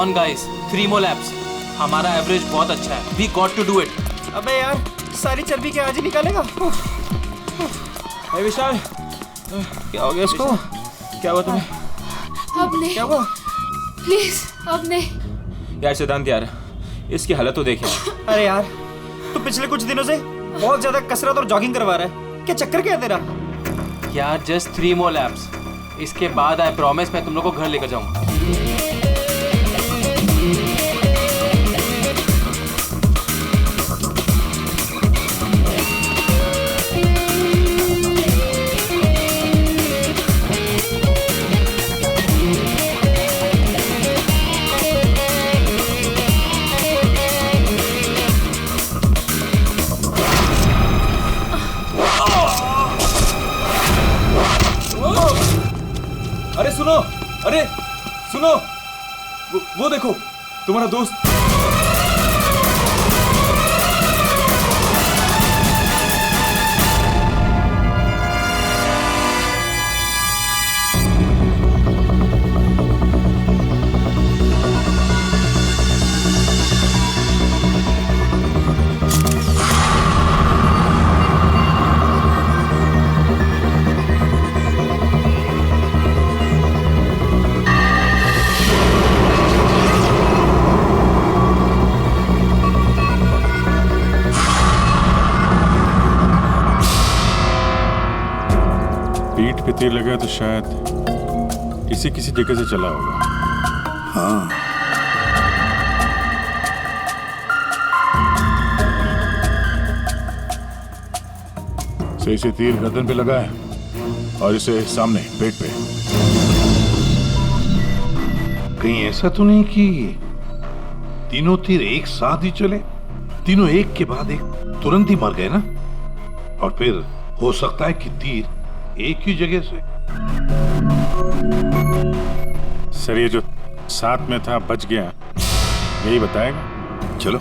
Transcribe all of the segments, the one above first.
On guys, 3 more laps. हमारा average बहुत अच्छा है. We got to do it. अबे यार, सारी चर्बी क्या आज ही निकालेगा? विशाल, क्या हो गया इसको? क्या हुआ तुम्हें? अब नहीं. क्या हुआ? प्लीज अब नहीं. यार सिद्धांत यार, इसकी हालत तो देखे. अरे यार, तू पिछले कुछ दिनों से बहुत ज्यादा कसरत और जॉगिंग करवा रहा है. क्या चक्कर क्या है तेरा? यार जस्ट 3 more laps. इसके बाद आई प्रॉमिस मैं तुम लोग को घर लेकर जाऊंगा. अरे सुनो, वो देखो तुम्हारा दोस्त. पीठ पे तीर लगा तो शायद किसी जगह से चला होगा. हाँ. से इसे तीर गर्दन पे लगा है और इसे सामने पेट पे. कहीं ऐसा तो नहीं कि तीनों तीर एक साथ ही चले? तीनों एक के बाद एक तुरंत ही मर गए ना? और फिर हो सकता है कि तीर एक ही जगह से. सर ये जो साथ में था बच गया, यही बताएगा. चलो.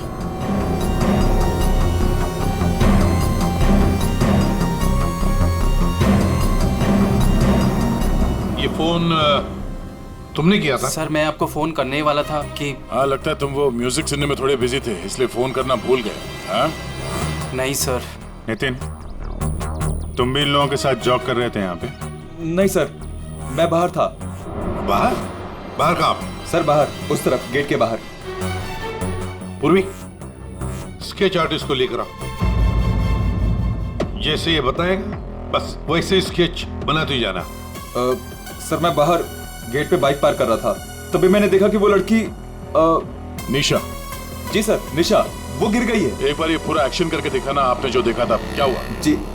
ये फोन तुमने किया था? सर मैं आपको फोन करने ही वाला था कि. हाँ लगता है तुम वो म्यूजिक सुनने में थोड़े बिजी थे, इसलिए फोन करना भूल गए. हाँ? नहीं सर. नितिन, तुम भी इन लोगों के साथ जॉग कर रहे थे यहाँ पे? नहीं सर, मैं बाहर था. बाहर? बाहर कहाँ पे? सर बाहर, उस तरफ, गेट के बाहर. पूर्वी, स्केच आर्टिस्ट को लेकर आओ. जैसे ये बताएगा बस वैसे स्केच बनाते ही जाना. सर मैं बाहर गेट पे बाइक पार्क कर रहा था, तभी मैंने देखा कि वो लड़की निशा. जी सर, निशा, वो गिर गई है. एक बार ये पूरा एक्शन करके दिखाना, आपने जो देखा था क्या हुआ?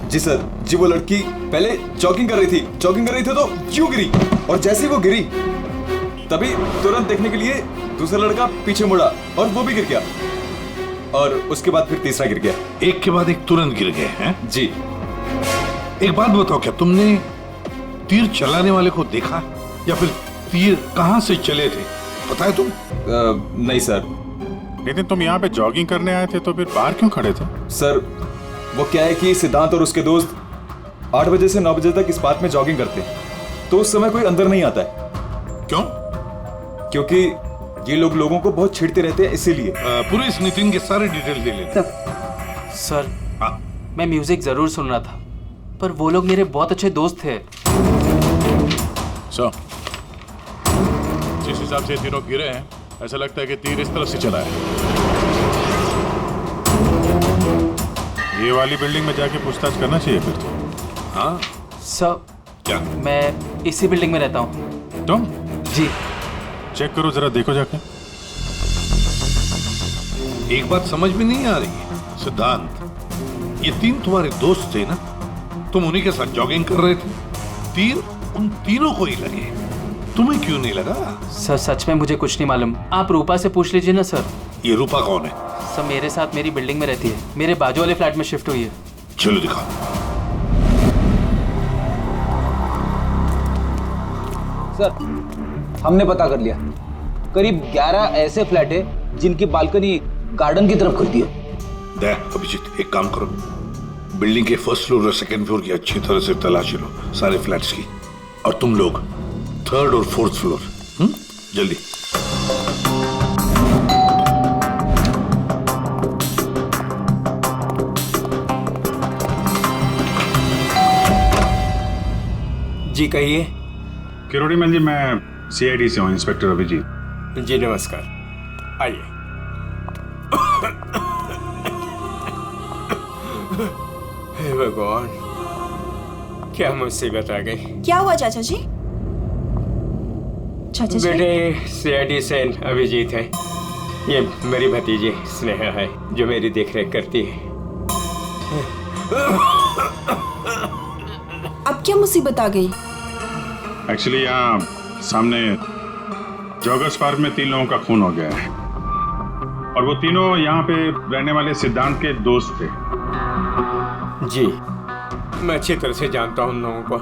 जी सर, जी वो लड़की पहले जॉगिंग कर रही थी तो यूं गिरी, और जैसे ही वो गिरी तभी तुरंत देखने के लिए दूसरा लड़का पीछे मुड़ा और वो भी गिर गया, और उसके बाद फिर तीसरा गिर गया. एक के बाद एक तुरंत गिर गए हैं? जी. एक बात बताओ, क्या तुमने तीर चलाने वाले को देखा या फिर तीर कहां से चले थे, पता है तुम? नहीं सर. नितिन, तुम यहाँ पे जॉगिंग करने आए थे तो फिर बाहर क्यों खड़े थे? सर वो क्या है कि सिद्धांत और उसके दोस्त 8 बजे से 9 बजे तक इस पार्क में जॉगिंग करते हैं, तो उस समय कोई अंदर नहीं आता है. क्यों? क्योंकि ये लोग लोगों को बहुत छेड़ते रहते हैं, इसीलिए. पूरे इस नितिन के सारे डिटेल ले लेते. सर हाँ. मैं म्यूजिक जरूर सुन रहा था, पर वो लोग मेरे बहुत अच्छे दोस्त थे. सो जिस हिसाब से तीनों गिरे हैं, ऐसा लगता है कि तीर इस तरफ से चला है. ये वाली बिल्डिंग में जाके पूछताछ करना चाहिए फिर तो. हाँ. सर क्या? मैं इसी बिल्डिंग में रहता हूँ. तुम? जी. चेक करो जरा, देखो जाके. एक बात समझ में नहीं आ रही है सिद्धांत, ये तीन तुम्हारे दोस्त थे ना, तुम उन्हीं के साथ जॉगिंग कर रहे थे, तीर उन तीनों को ही लगे, तुम्हें क्यों नहीं लगा? सर सच में मुझे कुछ नहीं मालूम, आप रूपा से पूछ लीजिए ना सर. ये रूपा कौन है? सर मेरे साथ मेरी बिल्डिंग में रहती है, मेरे बाजू वाले फ्लैट में शिफ्ट हुई है. चलो दिखाओ. सर हमने पता कर लिया, करीब 11 ऐसे फ्लैट है जिनकी बालकनी गार्डन की तरफ खुलती है. देख अभिजीत, एक काम करो, बिल्डिंग के फर्स्ट फ्लोर और सेकंड फ्लोर की अच्छी तरह से तलाशी लो, सारे फ्लैट्स की, और तुम लोग थर्ड और फोर्थ फ्लोर. जल्दी. जी कहिए। किरोड़ी मैल जी, मैं सीआईडी से हूँ, इंस्पेक्टर अभिजीत। जी नमस्कार, आइए। हे भगवान, क्या मुसीबत आ गई। क्या हुआ चाचा जी? चाचा जी बेटे, सीआईडी से अभिजीत है। ये मेरी भतीजी स्नेहा है जो मेरी देखरेख करती है। अब क्या मुसीबत आ गई? एक्चुअली यहाँ सामने जॉगर्स पार्क में 3 लोगों का खून हो गया है और वो तीनों यहाँ पे रहने वाले सिद्धांत के दोस्त थे। जी, मैं अच्छी तरह से जानता हूँ उन लोगों को।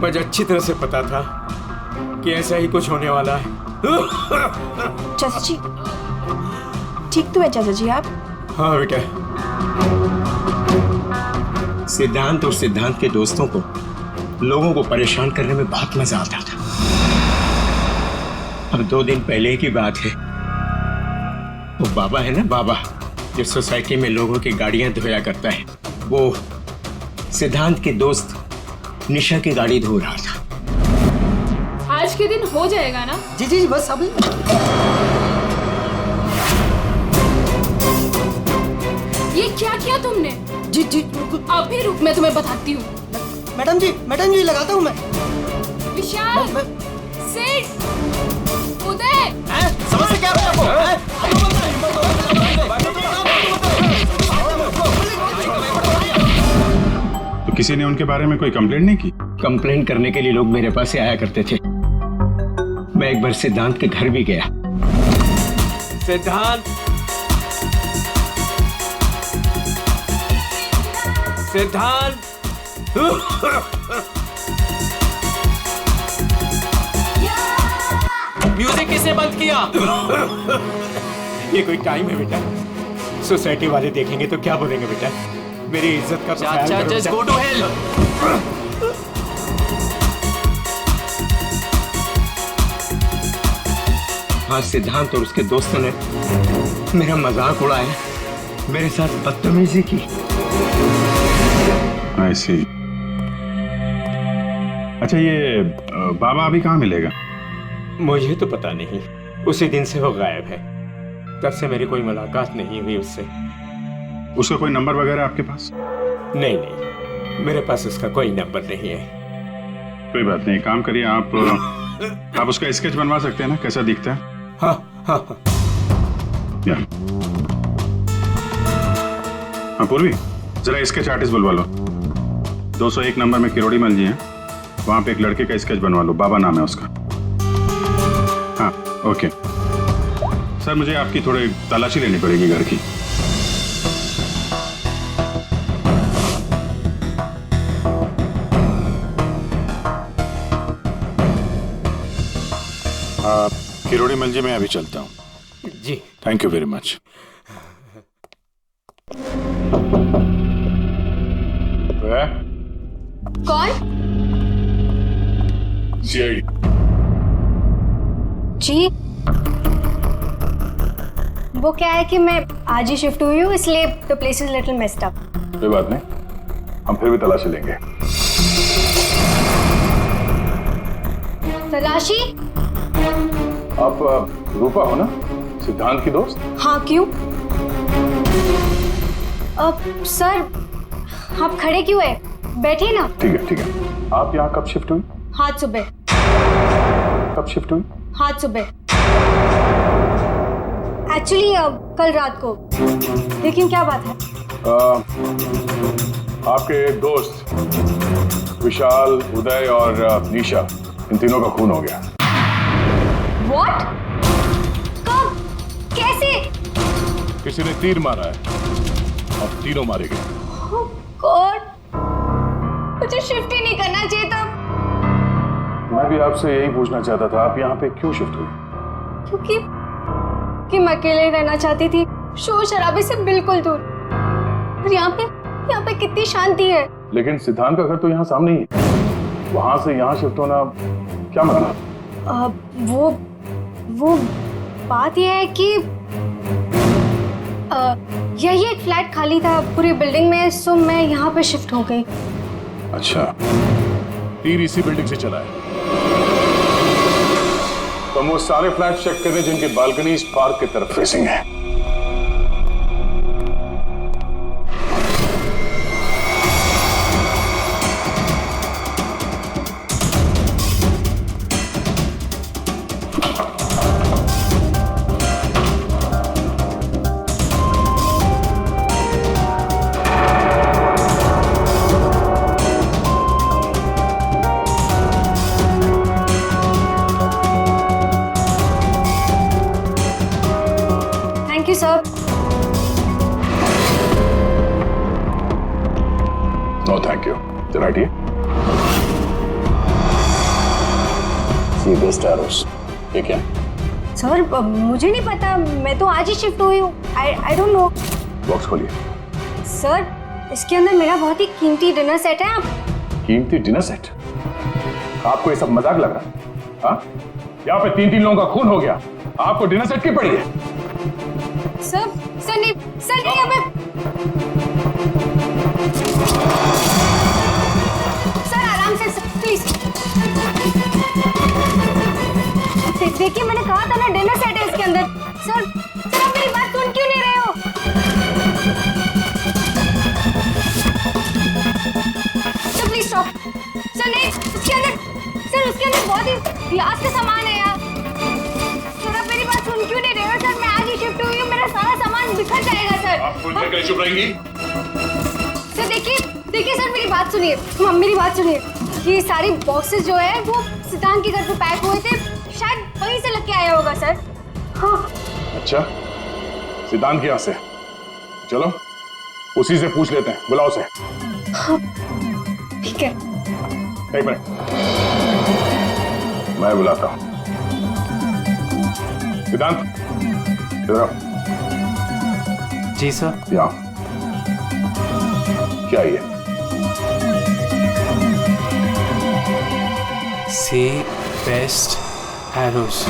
मुझे अच्छी तरह से पता था कि ऐसा ही कुछ होने वाला है। चाचा जी ठीक तो है चाचा जी आप? हाँ बेटा। सिद्धांत और सिद्धांत के दोस्तों को लोगों को परेशान करने में बहुत मजा आता था। अब 2 दिन पहले की बात है, वो बाबा है ना, बाबा जो सोसाइटी में लोगों की गाड़ियां धोया करता है, वो सिद्धांत के दोस्त निशा की गाड़ी धो रहा था। आज के दिन हो जाएगा ना? जी जी बस अभी। ये क्या किया तुमने? जी जी अभी रुक, मैं तुम्हें बताती हूँ। मैडम जी लगाता हूँ मैं। विशाल, सिड, उदय, समझ क्या तो किसी ने उनके बारे में कोई कंप्लेंट नहीं की? कंप्लेंट करने के लिए लोग मेरे पास से आया करते थे। मैं एक बार सिद्धांत के घर भी गया। सिद्धांत, सिद्धांत, म्यूजिक किसने बंद किया? ये कोई टाइम है बेटा? सोसाइटी वाले देखेंगे तो क्या बोलेंगे बेटा? मेरी इज्जत का तो ख्याल करो। Just go to hell. हाँ, सिद्धांत और उसके दोस्तों ने मेरा मजाक उड़ाया, मेरे साथ बदतमीजी की। I see। अच्छा, ये बाबा अभी कहाँ मिलेगा? मुझे तो पता नहीं, उसी दिन से वो गायब है। तब से मेरी कोई मुलाकात नहीं हुई उससे। उसका कोई नंबर वगैरह आपके पास? नहीं, मेरे पास उसका कोई नंबर नहीं है। कोई बात नहीं, काम करिए, आप उसका स्केच बनवा सकते हैं ना, कैसा दिखता है? हाँ। पूर्वी, जरा स्केच आर्टिस्ट बुलवा लो। 201 नंबर में किरोड़ी मल जी हैं, वहां पे एक लड़के का स्केच बनवा लो, बाबा नाम है उसका। हाँ, ओके सर, मुझे आपकी थोड़ी तलाशी लेनी पड़ेगी घर की। किरोड़ी मल जी, मैं अभी चलता हूँ। जी, थैंक यू वेरी मच। कौन? सीआईडी। जी, वो क्या है कि मैं आज ही शिफ्ट हुई हूँ, इसलिए the place is little messed up. कोई बात नहीं, हम फिर भी तलाशी लेंगे। तलाशी? आप रूपा हो ना, सिद्धांत की दोस्त? हाँ, क्यों? सर, आप खड़े क्यों है? बैठिए ना। ठीक है। आप यहाँ कब शिफ्ट हुई? आज सुबह। कब शिफ्ट हुई? आज सुबह। एक्चुअली कल रात को। लेकिन क्या बात है? आपके एक दोस्त विशाल, उदय और निशा, इन तीनों का खून हो गया। What? कब? कैसे? किसी ने तीर मारा है और तीनों मारे गए। Oh God! मुझे शिफ्ट ही नहीं करना चाहिए था। मैं भी आपसे यही पूछना चाहता था, आप यहाँ पे क्यों शिफ्ट हुई? क्योंकि मैं अकेले रहना चाहती थी, शोर शराबे से बिल्कुल दूर। और यहाँ पे कितनी शांति है। लेकिन सिद्धांत का घर तो यहाँ सामने ही है, वहां से यहाँ शिफ्ट होना क्या मतलब? वो बात यह है कि यही एक फ्लैट खाली था पूरी बिल्डिंग में, सो मैं यहाँ पे शिफ्ट हो गई। अच्छा, तीर इसी बिल्डिंग से चला है। तुम वो सारे फ्लैट चेक कर रहे जिनकी बालकनी इस पार्क की तरफ फेसिंग है। Thank you sir. No thank you. Right ये सी बेस्ट एरोस। ये क्या? सर मुझे नहीं पता, मैं तो आज ही शिफ्ट हुई हूँ। I don't know. बॉक्स खोलिए। सर इसके अंदर मेरा बहुत ही कीमती डिनर सेट है। आप कीमती डिनर सेट? आपको ये सब मजाक लग रहा है? हाँ, यहाँ पे 3 लोगों का खून हो गया, आपको डिनर सेट की पड़ी है? सर नहीं अबे सर आराम से प्लीज। देखिए मैंने कहा था ना डिनर सेट है इसके अंदर। सर आप मेरी बात सुन क्यों नहीं रहे हो? Sir please stop. सर नहीं उसके अंदर बहुत ही क्लास का सामान है यार। सर आप मेरी बात सुन क्यों नहीं रहे हो? सर मैं आज ही शिफ्ट हुई हूँ, मेरा सारा सामान बिखर जाएगा सर। आप फुल में कैसे चुप रहेंगी? सर देखिए सर मेरी बात सुनिए। मेरी बात सुनिए। ये सारी बॉक्सेस जो है वो सिद्धांत के घर पे पैक हुए थे, शायद वहीं से लग के आया होगा सर। हाँ। अच्छा, सिद्धांत के यहाँ से? चलो उसी से पूछ लेते हैं, बुलाओ उसे। हाँ ठीक है। एक मिनट, मैं बुलाता हूँ। सिद्धांत इधर आओ। जी सर। यहाँ क्या ये? से बेस्ट एरोस।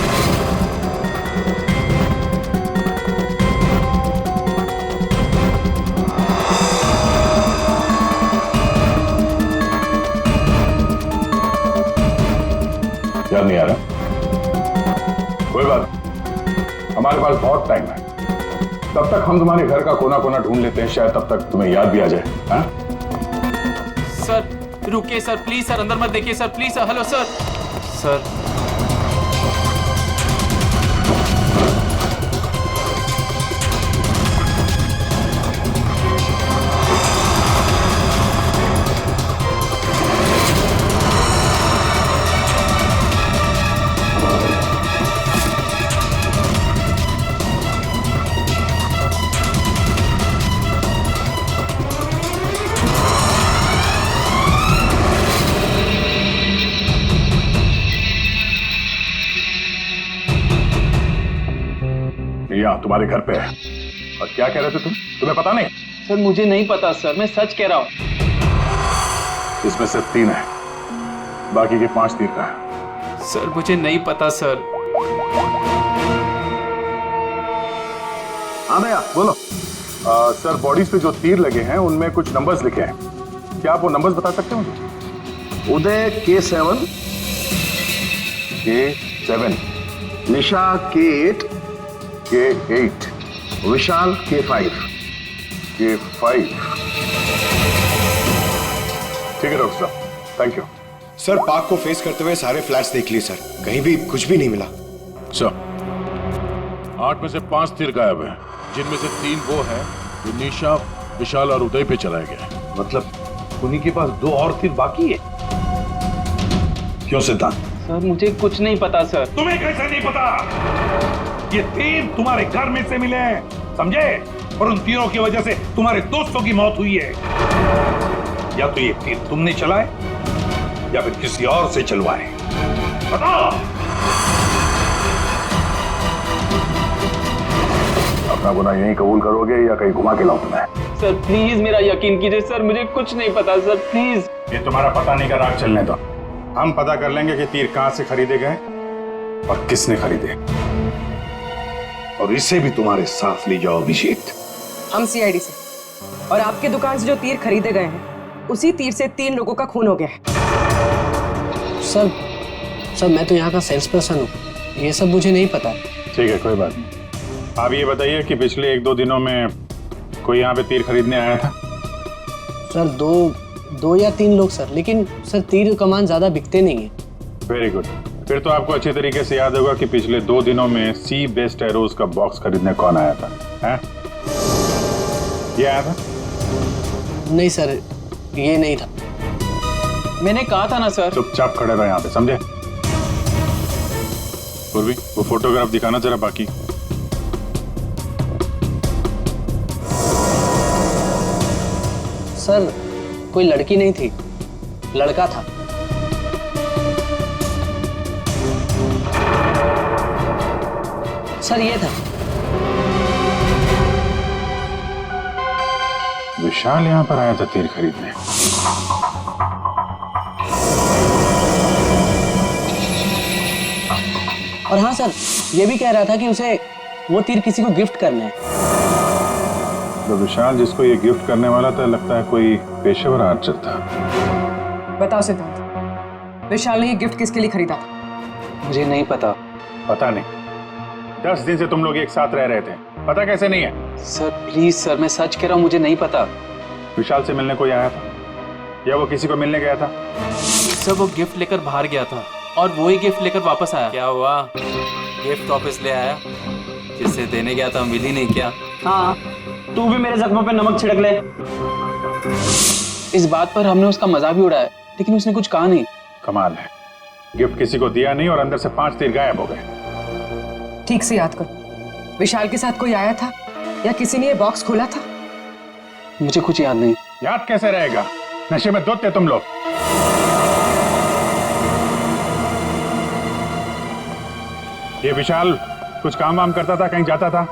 याद नहीं आ रहा? कोई बात, हमारे पास बहुत टाइम है। तब तक हम तुम्हारे घर का कोना कोना ढूंढ लेते हैं, शायद तब तक तुम्हें याद भी आ जाए। हाँ? सर रुकिए सर, प्लीज सर, अंदर मत देखिए sir, please sir. Hello sir. Sir यहाँ तुम्हारे घर पे है। और क्या कह रहे थे तुम? तुम्हें पता नहीं? सर मुझे नहीं पता सर, मैं सच कह रहा हूँ। इसमें सिर्फ 3 है, बाकी के 5 तीर का है। सर मुझे नहीं पता सर। हाँ भैया बोलो। सर बॉडीज पे जो तीर लगे हैं उनमें कुछ नंबर्स लिखे हैं, क्या आप वो नंबर्स बता सकते हो मुझे? उदय K7, K7, निशा K8, K8, विशाल K5। K5। ठीक है डॉक्टर साहब, थैंक यू। सर पार्क को फेस करते हुए सारे फ्लैट्स देख लिए सर, कहीं भी कुछ भी नहीं मिला। सर 8 में से 5 तीर गायब है, जिनमें से 3 वो है जो निशा, विशाल और उदय पे चलाए गए। मतलब उन्हीं के पास 2 और तीर बाकी है? क्यों सिद्धांत? सर मुझे कुछ नहीं पता सर। तुम्हें कैसे नहीं पता? ये तीर तुम्हारे घर में से मिले हैं, समझे? और उन तीरों की वजह से तुम्हारे दोस्तों की मौत हुई है। या तो ये तीर तुमने चलाए या फिर किसी और से चलवाए, बताओ। अपना गुनाह यहीं कबूल करोगे या कहीं घुमा के लाऊं तुम्हें? सर प्लीज मेरा यकीन कीजिए सर, मुझे कुछ नहीं पता सर, प्लीज। ये तुम्हारा पता नहीं का राग चलने दो, हम पता कर लेंगे कि तीर कहां से खरीदे गए और किसने खरीदे। और इसे भी तुम्हारे साथ ले जाओ अभिषेक। हम सीआईडी से, और आपके दुकान से जो तीर खरीदे गए हैं उसी तीर से 3 लोगों का खून हो गया है। सर मैं तो यहाँ का सेल्स पर्सन हूँ, ये सब मुझे नहीं पता। ठीक है, कोई बात नहीं। आप ये बताइए कि पिछले 1-2 दिनों में कोई यहाँ पे तीर खरीदने आया था? सर दो या 3 लोग सर, लेकिन सर तीर कमान ज्यादा बिकते नहीं है। Very good. फिर तो आपको अच्छी तरीके से याद होगा कि पिछले 2 दिनों में सी बेस्ड एरोज का बॉक्स खरीदने कौन आया था? हैं? ये आया था? नहीं सर, ये नहीं था। मैंने कहा था ना सर। चुपचाप खड़े रहो यहाँ पे, समझे? पूर्वी, वो फोटोग्राफ दिखाना जरा बाकी। सर कोई लड़की नहीं थी, लड़का था। सर ये था। विशाल यहाँ पर आया था तीर खरीदने। और हाँ सर, ये भी कह रहा था कि उसे वो तीर किसी को गिफ्ट करना है। तो विशाल जिसको ये गिफ्ट करने वाला था, लगता है कोई पेशेवर आर्चर था। बताओ सिद्धांत, विशाल ने ये गिफ्ट किसके लिए खरीदा था? मुझे नहीं पता। पता नहीं? 10 दिन से तुम लोग एक साथ रह रहे थे, पता कैसे नहीं है? सर प्लीज सर, मैं सच कह रहा हूँ, मुझे नहीं पता। विशाल से मिलने कोई आया था या वो किसी को मिलने गया था? सर वो गिफ्ट लेकर बाहर गया था और वो ही गिफ्ट लेकर वापस आया। क्या हुआ? गिफ्ट वापस ले आया? जिसे देने गया था मिल ही नहीं क्या? हाँ, तू भी मेरे जख्मों पे नमक छिड़क ले। इस बात पर हमने उसका मजाक भी उड़ाया, लेकिन उसने कुछ कहा नहीं। कमाल है, गिफ्ट किसी को दिया नहीं और अंदर से 5 तीर गायब हो गए। ठीक से याद करो, विशाल के साथ कोई आया था या किसी ने ये बॉक्स खोला था? मुझे कुछ याद नहीं। याद कैसे रहेगा? नशे में धुत थे तुम लोग। ये विशाल कुछ काम वाम करता था, कहीं जाता था?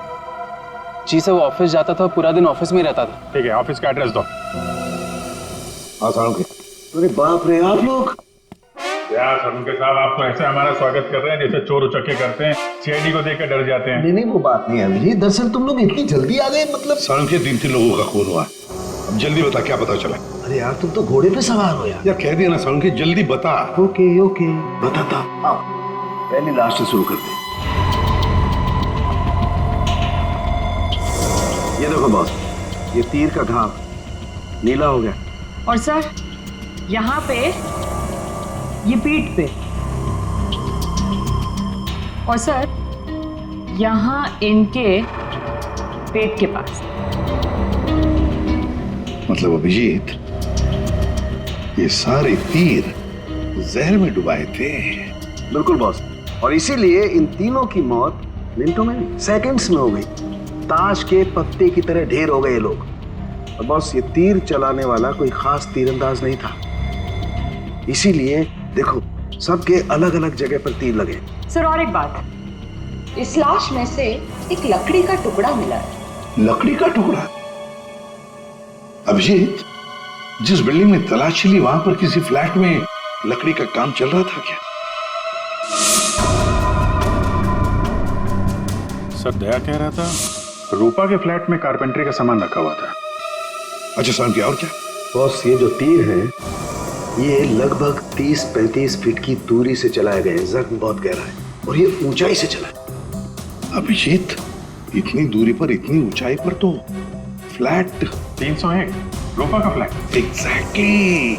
जी सर, वो ऑफिस जाता था, पूरा दिन ऑफिस में रहता था। ठीक है, ऑफिस का एड्रेस दो। अरे बाप रे, आप लोग यार सरुणके साहब, आप तो ऐसे हमारा स्वागत कर रहे हैं जैसे चोर उचक्के करते हैं, सीआईडी को देखकर डर जाते हैं। नहीं, वो बात नहीं है अभिजीत। दरअसल तुम लोग इतनी जल्दी आ गए, मतलब सड़क के 3 लोगों का खून हुआ। अब जल्दी बता, क्या पता चला? अरे यार, तुम तो घोड़े पे सवार हो यार। कह दिया ना सड़क, जल्दी बता। ओके बताता। आओ, पहले लास्ट से शुरू करते हैं। ये देखो बॉस, ये तीर का घाव नीला हो गया। और सर यहाँ पे, ये पीठ पे, और सर यहाँ इनके पेट के पास। मतलब अभिजीत, ये सारे तीर जहर में डुबाए थे। बिल्कुल बॉस, और इसीलिए इन तीनों की मौत मिनटों में नहीं, सेकंड्स में हो गई। ताश के पत्ते की तरह ढेर हो गए ये लोग। और बॉस, ये तीर चलाने वाला कोई खास तीरंदाज नहीं था, इसीलिए देखो सबके अलग अलग जगह पर तीर लगे। सर और एक बात, इस लाश में से एक लकड़ी का टुकड़ा मिला है। लकड़ी का टुकड़ा? अभिजीत, जिस बिल्डिंग में तलाशी ली, वहां पर किसी फ्लैट में लकड़ी का काम चल रहा था क्या? सर दया कह रहा था रूपा के फ्लैट में कारपेंटरी का सामान रखा हुआ था। अच्छा सर, क्या और क्या? बॉस, ये जो तीर है ये लगभग 30-35 फीट की दूरी से चलाए गए हैं। जख्म बहुत गहरा है और ये ऊंचाई से चला है। अभिजीत, इतनी दूरी पर, इतनी ऊंचाई पर तो फ्लैट 301 रूपा का फ्लैट। एग्जैक्टली,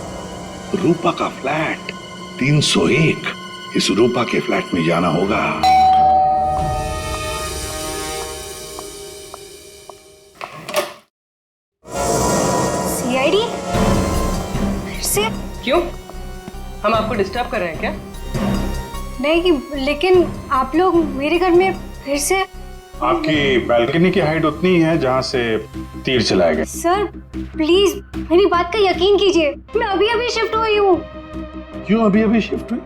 रूपा का फ्लैट 301। इस रूपा के फ्लैट में जाना होगा। सीआईडी? फिर से? क्यों, हम आपको डिस्टर्ब कर रहे हैं क्या? नहीं, लेकिन आप लोग मेरे घर में फिर से। आपकी बालकनी की हाइट उतनी है जहां से तीर चलाए गए। सर प्लीज मेरी बात का यकीन कीजिए, मैं अभी अभी शिफ्ट हुई हूँ। क्यों अभी अभी शिफ्ट हुई?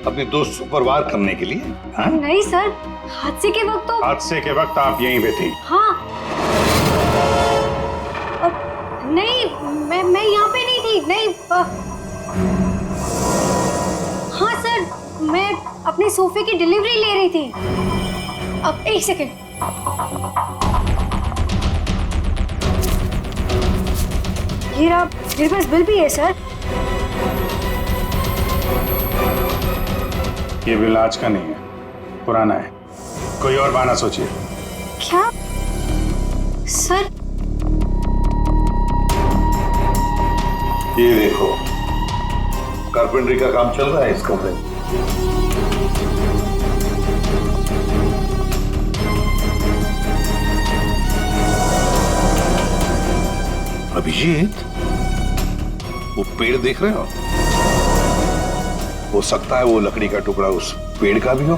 अपने दोस्त को परवार करने के लिए? हाँ? नहीं सर, हादसे के वक्त तो। हादसे के वक्त आप यहीं पे थी? हाँ। नहीं, मैं यहाँ पे नहीं थी। नहीं। हाँ सर, मैं अपने सोफे की डिलीवरी ले रही थी। अब एक सेकेंड। मेरे पास बिल भी है सर। ये बिल आज का नहीं है, पुराना है। कोई और बहाना सोचिए। क्या सर? ये देखो, कारपेंटरी का काम चल रहा है इस कमरे में। अभिजीत, वो पेड़ देख रहे हो? हो सकता है वो लकड़ी का टुकड़ा उस पेड़ का भी हो।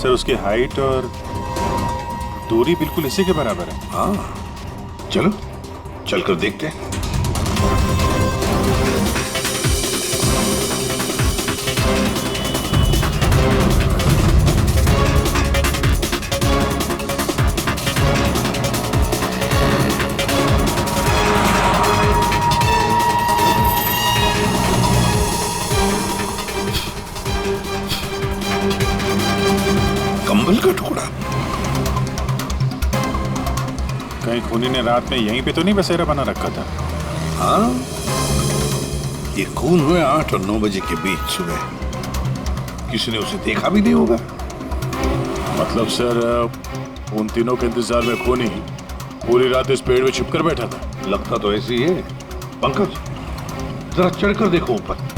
सर उसकी हाइट और दूरी बिल्कुल इसी के बराबर है। हाँ, चलो चलकर देखते हैं। कंबल का टुकड़ा। कहीं खूनी ने रात में यहीं पे तो नहीं बसेरा बना रखा था? हाँ, ये खून हुए 8 और 9 बजे के बीच सुबह। किसी ने उसे देखा भी नहीं होगा। मतलब सर उन तीनों के इंतजार में खूनी पूरी रात इस पेड़ में छिपकर बैठा था। लगता तो ऐसे ही है। पंकज, जरा चढ़कर देखो ऊपर।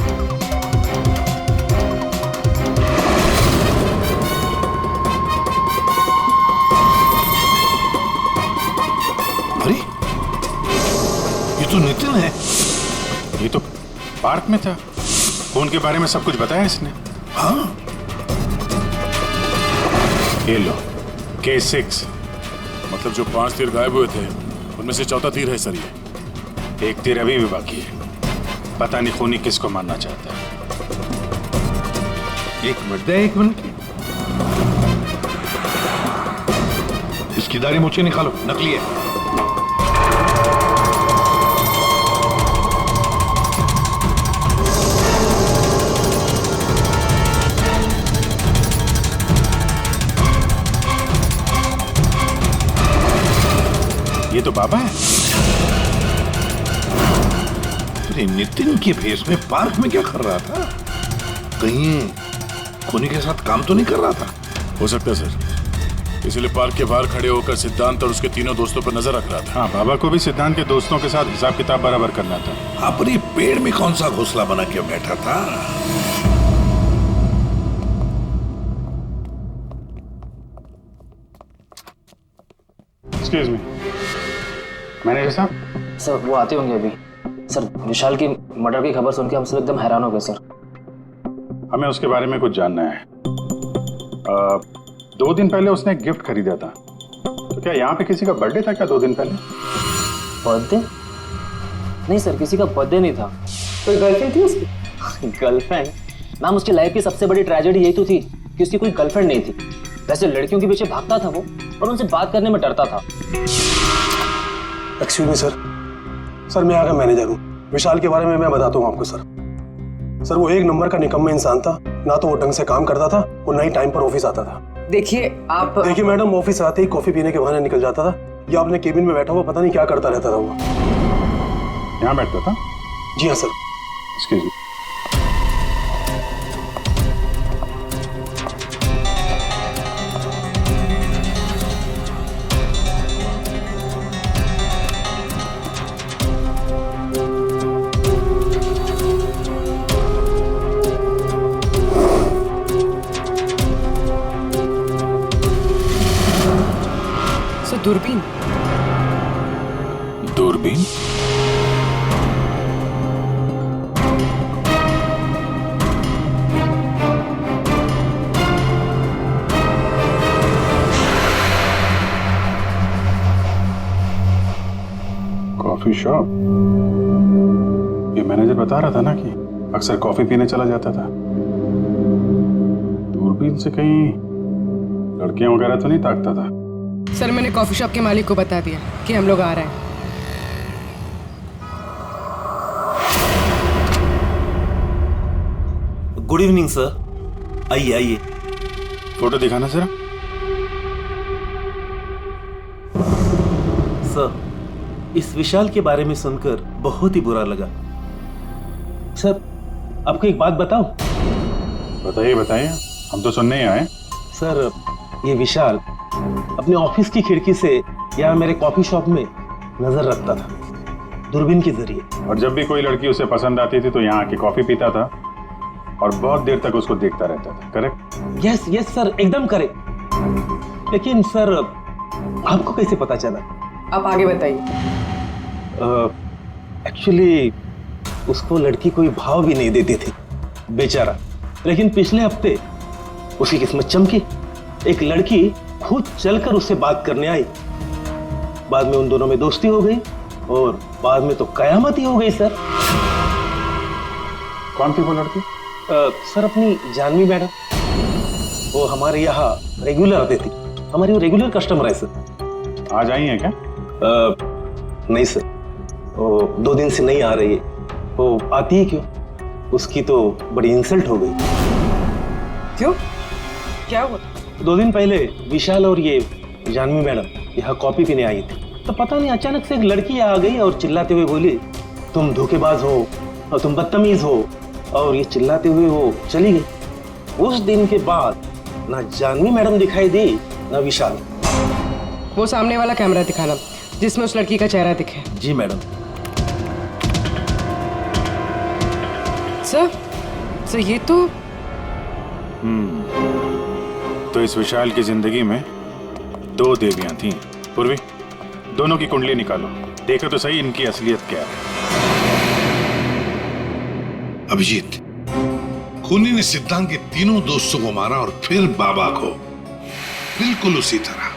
अरे, ये तो नितिन है। ये तो पार्क में था। खून के बारे में सब कुछ बताया इसने। हाँ, ये लो K6, मतलब जो 5 तीर गायब हुए थे उनमें से चौथा तीर है सर। ये एक तीर अभी भी बाकी है। पता नहीं खूनी किसको मारना चाहता है। एक मिनट। इसकी दाढ़ी मूछें निकालो, नकली है। ये तो बाबा है। अरे नितिन के भेष में पार्क में क्या कर रहा था? कहीं खूनी के साथ काम तो नहीं कर रहा था? हो सकता है सर, इसलिए पार्क के बाहर खड़े होकर सिद्धांत और उसके तीनों दोस्तों पर नजर रख रहा था। हाँ, बाबा को भी सिद्धांत के दोस्तों के साथ हिसाब किताब बराबर करना था। हाँ, पर ये पेड़ में कौन सा घोंसला बना के बैठा था? एक्सक्यूज मी, मैनेजर साहब। सर वो आते होंगे अभी। सर विशाल की मर्डर की खबर सुन के हम सब एकदम हैरान हो गए सर। हमें उसके बारे में कुछ जानना है। 2 दिन पहले उसने एक गिफ्ट खरीदा था, तो क्या यहाँ पे किसी का बर्थडे था क्या 2 दिन पहले? बर्थडे? नहीं सर, किसी का बर्थडे नहीं था। कोई गर्लफ्रेंड थी उसकी? गर्लफ्रेंड? मैम, उसकी लाइफ की सबसे बड़ी ट्रेजेडी यही तो थी कि उसकी कोई गर्लफ्रेंड नहीं थी। वैसे लड़कियों के पीछे भागता था वो, और उनसे बात करने में डरता था। एक्सक्यूज मी सर, मैं यहाँ का मैनेजर हूँ। विशाल के बारे में मैं बताता हूँ आपको सर। सर वो एक नंबर का निकम्मा इंसान था। ना तो वो ढंग से काम करता था और ना ही टाइम पर ऑफिस आता था। देखिए मैडम, ऑफिस आते ही कॉफी पीने के बहाने निकल जाता था या अपने केबिन में बैठा हुआ पता नहीं क्या करता रहता था वो। यहाँ बैठता था? जी हाँ सर। Excuse me. दूरबीन? दूरबीन? Coffee shop? ये मैनेजर बता रहा था ना कि अक्सर कॉफी पीने चला जाता था। दूरबीन से कहीं लड़कियां वगैरह तो नहीं ताकता था? सर मैंने कॉफी शॉप के मालिक को बता दिया कि हम लोग आ रहे हैं। गुड इवनिंग सर, आइए आइए। फोटो दिखाना जरा। सर इस विशाल के बारे में सुनकर बहुत ही बुरा लगा। सर आपको एक बात बताऊं? बताइए बताइए, हम तो सुनने ही आए। सर, ये विशाल अपने ऑफिस की खिड़की से यहाँ मेरे कॉफी शॉप में नजर रखता था, दूरबीन के जरिए। और जब भी कोई लड़की उसे पसंद आती थी तो यहाँ आके कॉफी पीता था और बहुत देर तक उसको देखता रहता था। करेक्ट? यस यस सर, एकदम करेक्ट। लेकिन सर, आपको कैसे पता चला? आप आगे बताइए। एक्चुअली उसको लड़की कोई भाव भी नहीं देती थी बेचारा, लेकिन पिछले हफ्ते उसकी किस्मत चमकी। एक लड़की खुद चलकर उससे बात करने आई। बाद में उन दोनों में दोस्ती हो गई और बाद में तो कयामत ही हो गई सर। कौन थी वो लड़की? सर, अपनी जानवी मैडम। वो हमारे यहाँ रेगुलर आती थी, हमारी वो रेगुलर कस्टमर है सर। आज आई है क्या? नहीं सर, वो 2 दिन से नहीं आ रही है। वो आती है क्यों? उसकी तो बड़ी इंसल्ट हो गई। क्यों? क्या हुआ? 2 दिन पहले विशाल और ये जानवी मैडम यहाँ कॉफी पीने आई थी, तो पता नहीं अचानक से एक लड़की आ गई और चिल्लाते हुए बोली, तुम धोखेबाज हो और तुम बदतमीज हो, और ये चिल्लाते हुए वो चली गई। उस दिन के बाद ना जानवी मैडम दिखाई दी ना विशाल। वो सामने वाला कैमरा दिखाना जिसमें उस लड़की का चेहरा दिखे। जी मैडम। सर ये तो तो इस विशाल की जिंदगी में 2 देवियां थीं। पूर्वी, दोनों की कुंडली निकालो, देखो तो सही इनकी असलियत क्या है। अभिजीत, खूनी ने सिद्धांत के तीनों दोस्तों को मारा और फिर बाबा को, बिल्कुल उसी तरह।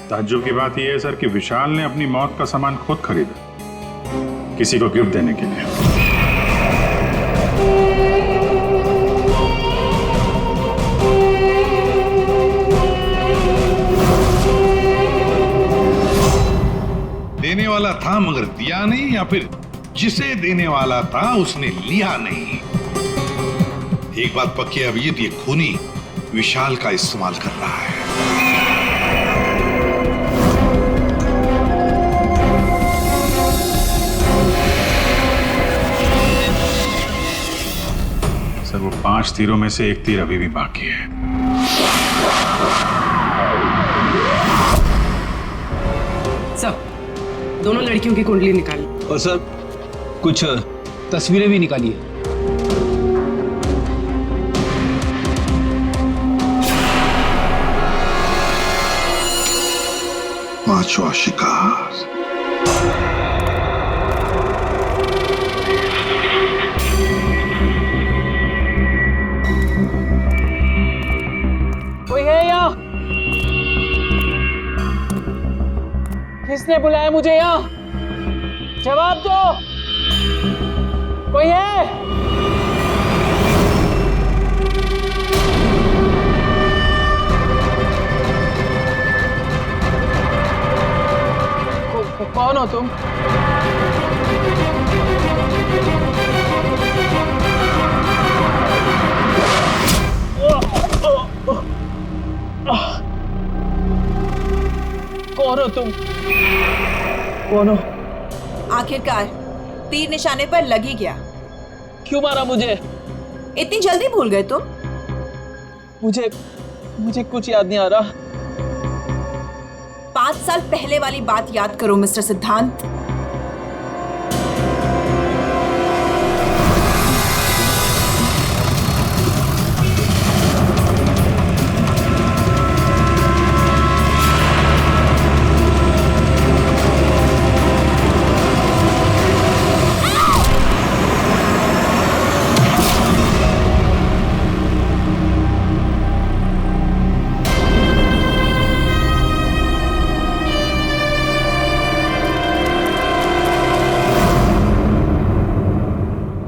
ताज्जुब की बात यह है सर कि विशाल ने अपनी मौत का सामान खुद खरीदा, किसी को गिफ्ट देने के लिए। देने वाला था मगर दिया नहीं, या फिर जिसे देने वाला था उसने लिया नहीं। एक बात पक्की है अभिजीत, ये खूनी विशाल का इस्तेमाल कर रहा है। सर, वो 5 तीरों में से 1 तीर अभी भी बाकी है। सर, दोनों लड़कियों की कुंडली निकाली। और सर, कुछ तस्वीरें भी निकाली है। पांचवा शिकार। कोई है यहाँ? किसने बुलाया मुझे यहाँ? जवाब दो। कोई है? कौन हो तुम? कौन हो तुम? कौन हो? आखिरकार तीर निशाने पर लग ही गया। क्यों मारा मुझे? इतनी जल्दी भूल गए तुम? मुझे कुछ याद नहीं आ रहा। 5 साल पहले वाली बात याद करो मिस्टर सिद्धांत।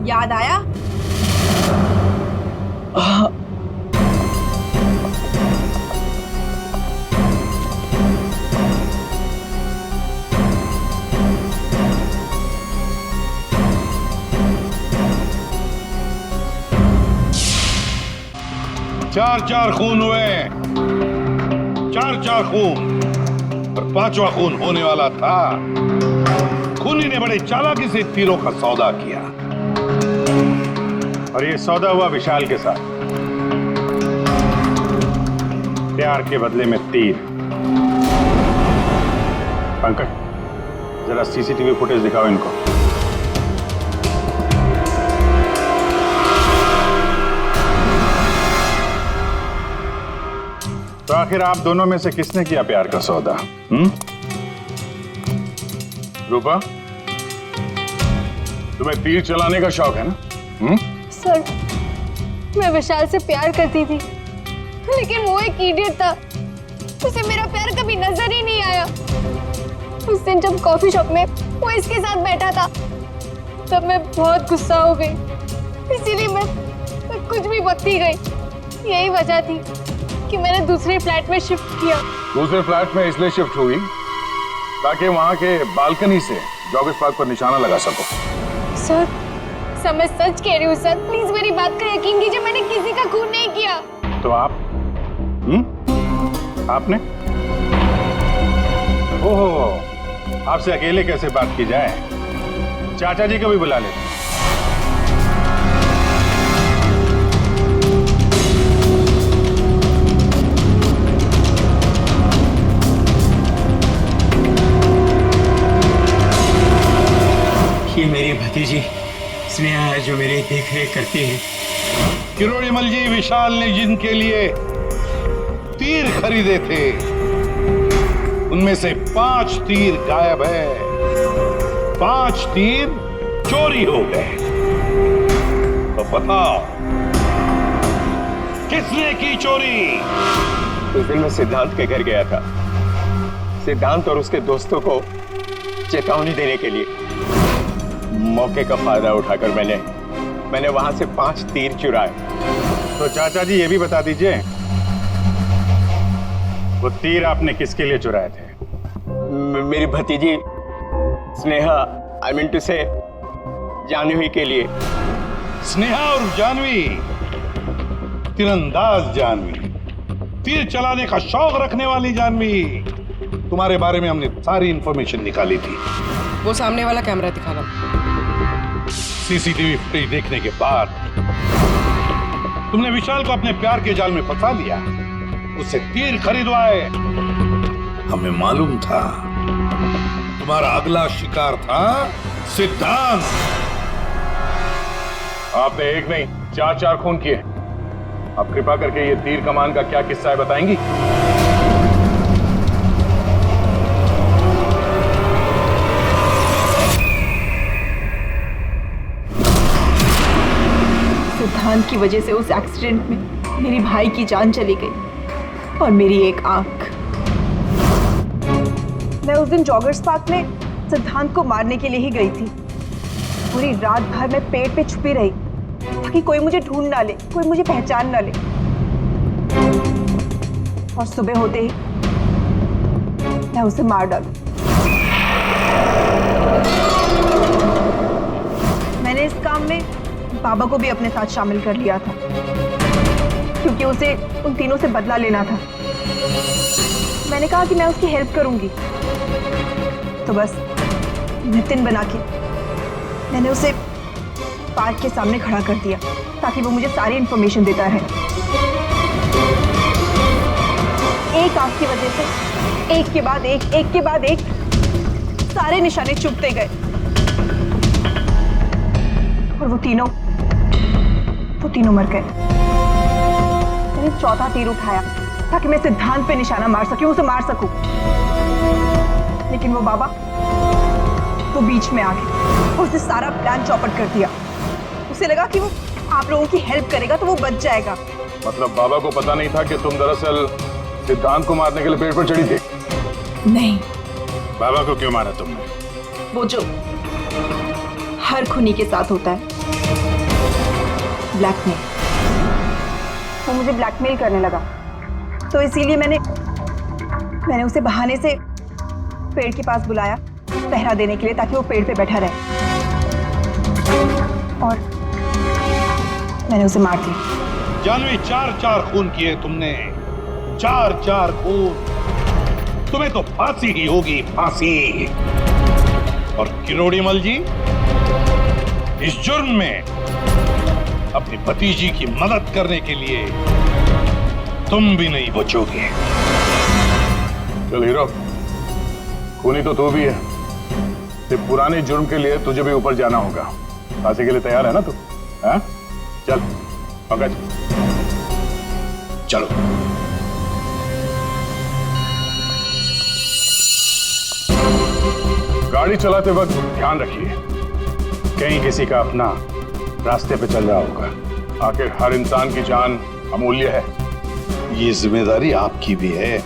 याद आया? चार खून हुए, 4 खून, और 5वां खून होने वाला था। खूनी ने बड़े चालाकी से तीरों का सौदा किया। और ये सौदा हुआ विशाल के साथ, प्यार के बदले में तीर। पंकज, जरा सीसीटीवी फुटेज दिखाओ इनको। तो आखिर आप दोनों में से किसने किया प्यार का सौदा? रूपा, तुम्हें तीर चलाने का शौक है ना? सर, मैं विशाल से प्यार करती थी, लेकिन वो एक इडियट था। उसे मेरा प्यार कभी नजर ही नहीं आया। उस दिन जब कॉफी शॉप में वो इसके साथ बैठा था, तब मैं बहुत गुस्सा हो गई। इसीलिए मैं कुछ भी बकती गई। यही वजह थी कि मैंने दूसरे फ्लैट में शिफ्ट किया। दूसरे फ्लैट में इसलिए शिफ्ट हुई ताकि वहां के बालकनी से जॉगर्स पार्क पर निशाना लगा सको। सर, मैं सच कह रही हूँ सर, प्लीज मेरी बात का यकीन कीजिए। मैंने किसी का खून नहीं किया। तो आप आपने? ओहो, आपसे अकेले कैसे बात की जाए? चाचा जी को भी बुला लेते। ये मेरी भतीजी स्नेहा है जो मेरी देख रेख करती है। किरोड़ीमल जी, विशाल ने जिनके लिए तीर खरीदे थे उनमें से 5 तीर गायब है। 5 तीर चोरी हो गए। तो बताओ किसने की चोरी? उस दिन मैं सिद्धांत के घर गया था, सिद्धांत और उसके दोस्तों को चेतावनी देने के लिए। मौके का फायदा उठाकर मैंने वहां से 5 तीर चुराए। तो चाचा जी ये भी बता दीजिए, वो तीर आपने किसके लिए चुराए थे? मेरी भतीजी स्नेहा, आई मीन टू से जानवी के लिए। स्नेहा और जानवी, तीरंदाज जानवी, तीर चलाने का शौक रखने वाली जानवी। तुम्हारे बारे में हमने सारी इंफॉर्मेशन निकाली थी। वो सामने वाला कैमरा दिखाना। सीसीटीवी फुटेज देखने के बाद तुमने विशाल को अपने प्यार के जाल में फंसा लिया, उससे तीर खरीदवाए। हमें मालूम था तुम्हारा अगला शिकार था सिद्धांत। आपने एक नहीं 4 खून किए। आप कृपा करके ये तीर कमान का क्या किस्सा है बताएंगी? सिद्धांत की वजह से उस एक्सीडेंट में मेरी भाई की जान चली गई और मेरी एक आंख। मैं उस दिन जॉगर्स पार्क में सिद्धांत को मारने के लिए ही गई थी। पूरी रात भर मैं पेड़ पे छुपी रही ताकि कोई मुझे ढूंढ ना ले, कोई मुझे पहचान ना ले। और सुबह होते ही मैं उसे मार डालूं। मैंने इस काम में बाबा को भी अपने साथ शामिल कर लिया था क्योंकि उसे उन तीनों से बदला लेना था। मैंने कहा कि मैं उसकी हेल्प करूंगी, तो बस नितिन बना के मैंने उसे पार्क के सामने खड़ा कर दिया ताकि वो मुझे सारी इंफॉर्मेशन देता रहे। एक आंख की वजह से एक के बाद एक सारे निशाने चुभते गए और वो तीनों मर गए। मैंने 4था तीर उठाया ताकि मैं सिद्धांत पे निशाना मार सकूं, उसे मार सकूं। लेकिन वो बाबा वो बीच में आ गए, उसने सारा प्लान चौपट कर दिया। उसे लगा कि वो आप लोगों की हेल्प करेगा तो वो बच जाएगा। मतलब बाबा को पता नहीं था कि तुम दरअसल सिद्धांत को मारने के लिए पेड़ पर चढ़ी थी? नहीं। बाबा को क्यों मारा तुमने? वो जो हर खूनी के साथ होता है, ब्लैकमेल। वो मुझे ब्लैकमेल करने लगा, तो इसीलिए मैंने उसे बहाने से पेड़ के पास बुलाया पहरा देने के लिए ताकि वो पेड़ पे बैठा रहे, और मैंने उसे मार दिया। जानवी, 4 खून किए तुमने, 4 खून। तुम्हें तो फांसी ही होगी, फांसी। और किरोड़ीमल जी, इस जुर्म में अपनी भतीजी की मदद करने के लिए तुम भी नहीं बचोगे। चल हीरो, खूनी तो तू भी है, ते पुराने जुर्म के लिए तुझे भी ऊपर जाना होगा। फांसी के लिए तैयार है ना तू? हैं? चल पकड़। चलो। गाड़ी चलाते वक्त ध्यान रखिए, कहीं किसी का अपना रास्ते पे चल रहा होगा। आखिर हर इंसान की जान अमूल्य है। ये जिम्मेदारी आपकी भी है।